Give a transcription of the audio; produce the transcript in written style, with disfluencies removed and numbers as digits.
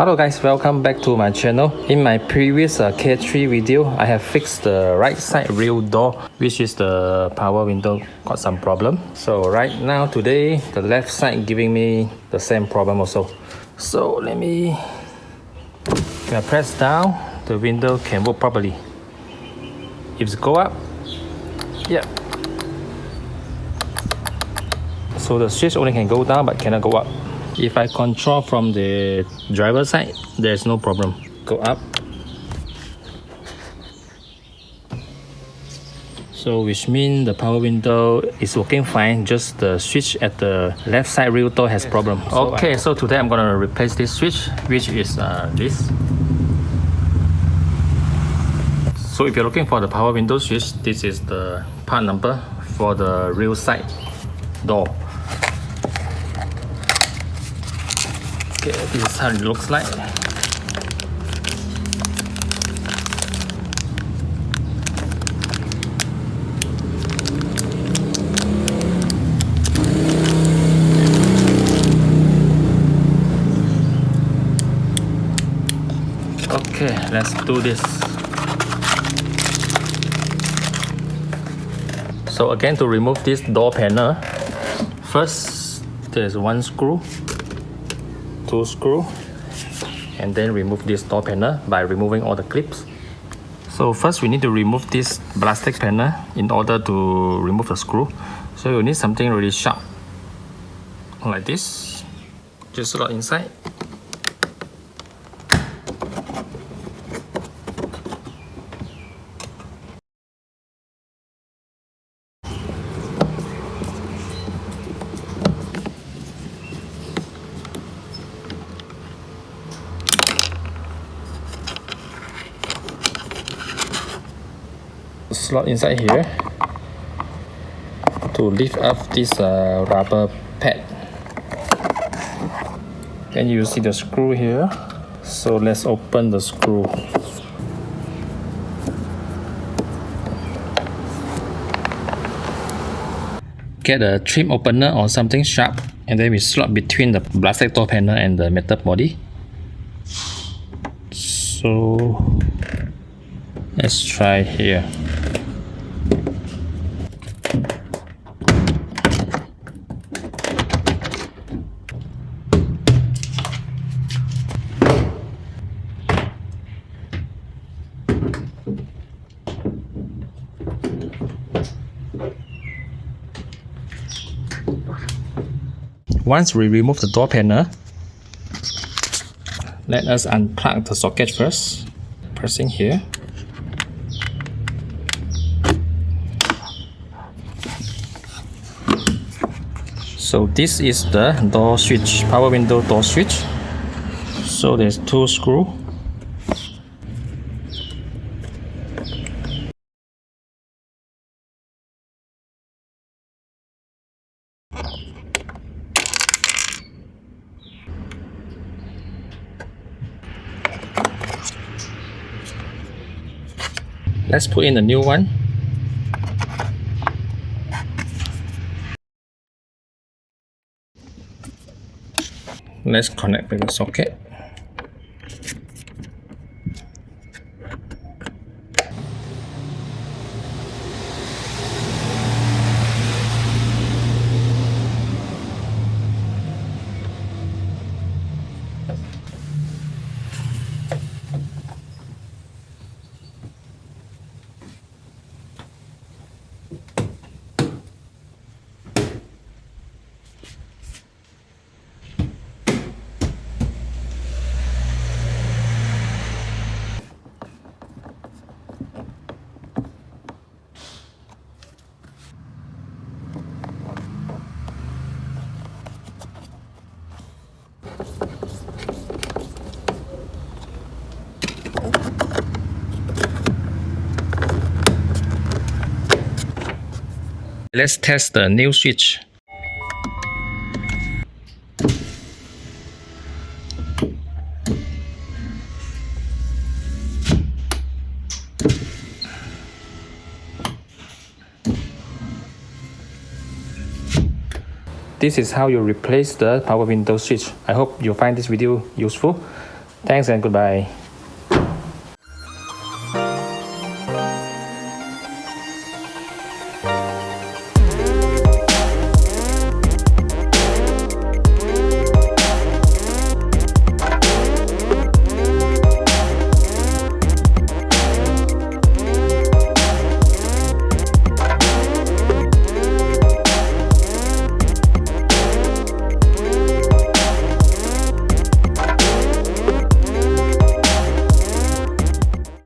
Hello guys, welcome back to my channel. In my previous K3 video, I have fixed the right side rear door, which is the power window got some problem. So right now today, the left side giving me the same problem also. So let me press down, the window can work properly. If it go up, yeah. So the switch only can go down but cannot go up. If I control from the driver side, there's no problem. Go up. So which means the power window is working fine, just the switch at the left side rear door has problem. Okay, so today I'm gonna replace this switch, which is this. So if you're looking for the power window switch, this is the part number for the rear side door. Okay, this is how it looks like. Okay, let's do this. So again, to remove this door panel, first there's one screw, two screw, and then remove this door panel by removing all the clips. So first we need to remove this plastic panel in order to remove the screw. So you need something really sharp like this. Just slot inside. Slot inside here to lift up this rubber pad. Then you see the screw here. So let's open the screw. Get a trim opener or something sharp, and then we slot between the plastic door panel and the metal body. So let's try here. Once we remove the door panel, let us unplug the socket first. Pressing here. So this is the door switch, power window door switch. So there's two screws. Let's put in a new one. Let's connect with the socket. Let's test the new switch. This is how you replace the power window switch. I hope you find this video useful. Thanks and goodbye.